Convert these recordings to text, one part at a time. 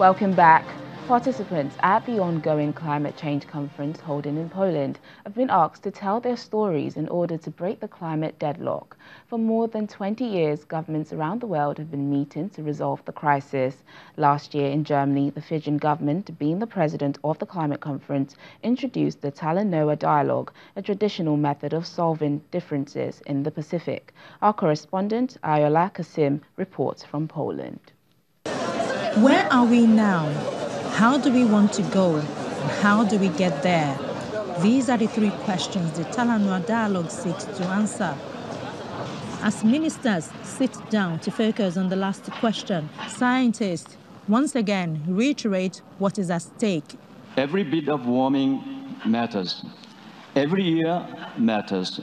Welcome back. Participants at the ongoing climate change conference holding in Poland have been asked to tell their stories in order to break the climate deadlock. For more than 20 years, governments around the world have been meeting to resolve the crisis. Last year in Germany, the Fijian government, being the president of the climate conference, introduced the Talanoa Dialogue, a traditional method of solving differences in the Pacific. Our correspondent, Ayola Kasim, reports from Poland. Where are we now? How do we want to go? And how do we get there? These are the three questions the Talanoa Dialogue seeks to answer. As ministers sit down to focus on the last question, scientists once again reiterate what is at stake. Every bit of warming matters. Every year matters.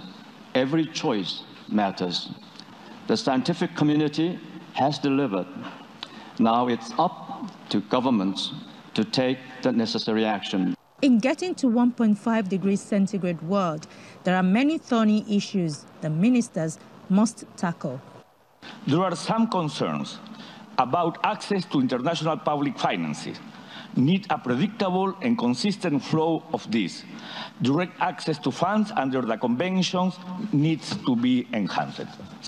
Every choice matters. The scientific community has delivered. Now it's up to governments to take the necessary action. In getting to 1.5 degrees centigrade world, there are many thorny issues the ministers must tackle. There are some concerns about access to international public finances. Need a predictable and consistent flow of this. Direct access to funds under the conventions needs to be enhanced.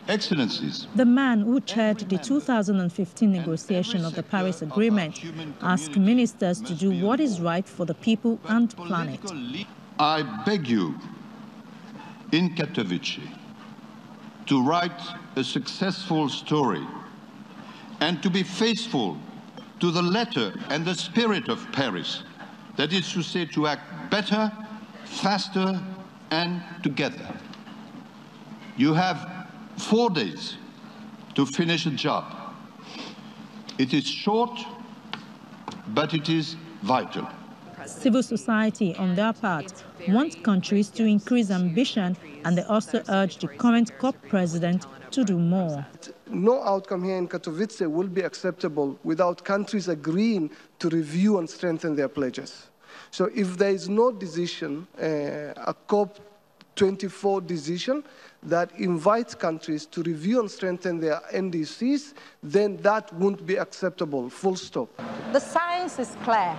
Excellencies. The man who chaired the 2015 negotiation of the Paris Agreement asked ministers to do what is right for the people and planet. I beg you, in Katowice, to write a successful story and to be faithful to the letter and the spirit of Paris. That is to say, to act better, faster, and together. You have 4 days to finish a job. It is short, but it is vital. Civil society, on their part, want countries to increase ambition, and they also urge the current COP president to do more. No outcome here in Katowice will be acceptable without countries agreeing to review and strengthen their pledges. So if there is no decision, a COP24 decision that invites countries to review and strengthen their NDCs, then that won't be acceptable, full stop. The science is clear,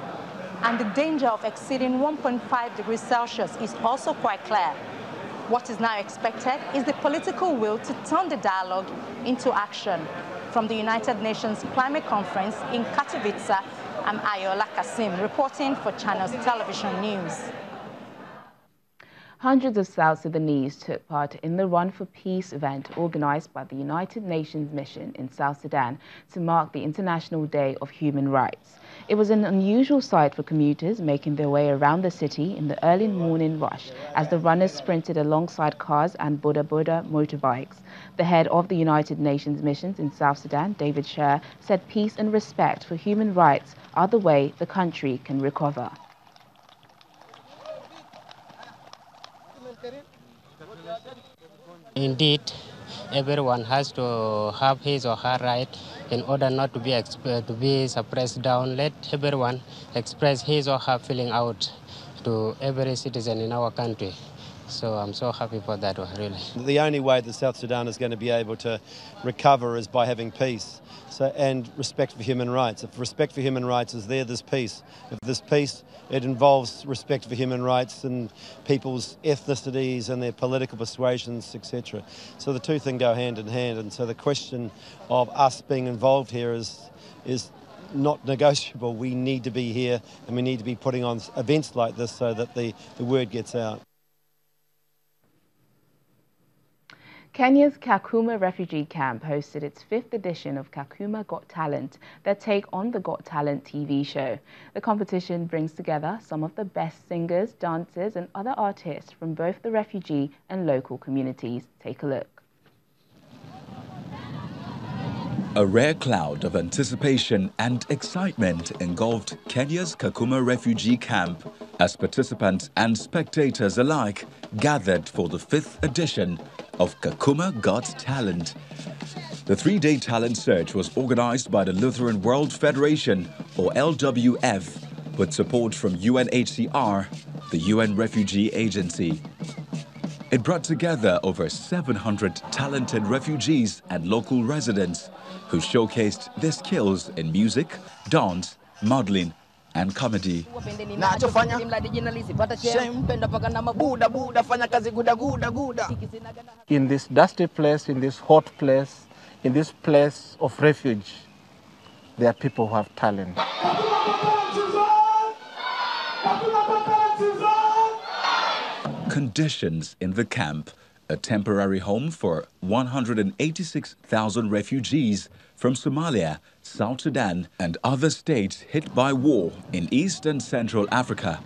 and the danger of exceeding 1.5 degrees Celsius is also quite clear. What is now expected is the political will to turn the dialogue into action. From the United Nations Climate Conference in Katowice, I'm Ayola Kasim, reporting for Channels Television News. Hundreds of South Sudanese took part in the Run for Peace event organized by the United Nations Mission in South Sudan to mark the International Day of Human Rights. It was an unusual sight for commuters making their way around the city in the early morning rush as the runners sprinted alongside cars and boda-boda motorbikes. The head of the United Nations missions in South Sudan, David Sher, said peace and respect for human rights are the way the country can recover. Indeed, everyone has to have his or her right in order not to be suppressed down. Let everyone express his or her feeling out to every citizen in our country. So I'm so happy for that, really. The only way that South Sudan is going to be able to recover is by having peace and respect for human rights. If respect for human rights is there, there's peace. If there's peace, it involves respect for human rights and people's ethnicities and their political persuasions, etc. So the two things go hand in hand. And so the question of us being involved here is not negotiable. We need to be here, and we need to be putting on events like this so that the word gets out. Kenya's Kakuma refugee camp hosted its 5th edition of Kakuma Got Talent, their take on the Got Talent TV show. The competition brings together some of the best singers, dancers and other artists from both the refugee and local communities. Take a look. A rare cloud of anticipation and excitement engulfed Kenya's Kakuma refugee camp as participants and spectators alike gathered for the 5th edition of Kakuma Got Talent. The 3-day talent search was organized by the Lutheran World Federation, or LWF, with support from UNHCR, the UN Refugee Agency. It brought together over 700 talented refugees and local residents who showcased their skills in music, dance, modeling, and comedy. In this dusty place, in this hot place, in this place of refuge, there are people who have talent. Conditions in the camp, a temporary home for 186,000 refugees from Somalia, South Sudan, and other states hit by war in East and Central Africa,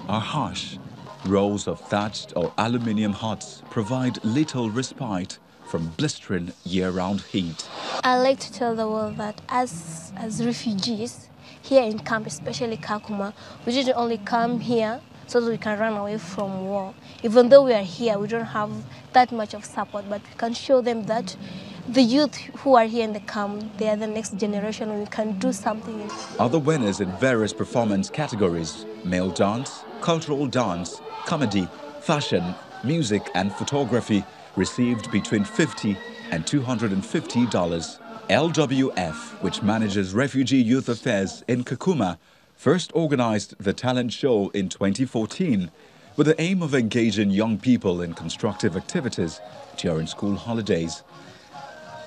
are harsh. Rows of thatched or aluminium huts provide little respite from blistering year-round heat. I like to tell the world that as refugees here in camp, especially Kakuma, we didn't only come here so that we can run away from war. Even though we are here, we don't have that much of support, but we can show them that the youth who are here in the camp, they are the next generation, and we can do something. Other winners in various performance categories: male dance, cultural dance, comedy, fashion, music and photography received between $50 and $250. LWF, which manages refugee youth affairs in Kakuma, first organized the talent show in 2014 with the aim of engaging young people in constructive activities during school holidays.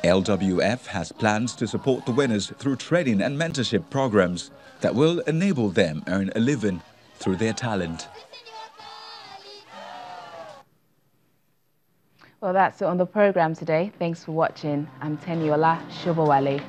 LWF has plans to support the winners through training and mentorship programs that will enable them earn a living through their talent. Well, that's it on the program today. Thanks for watching. I'm Teniola Shobowale.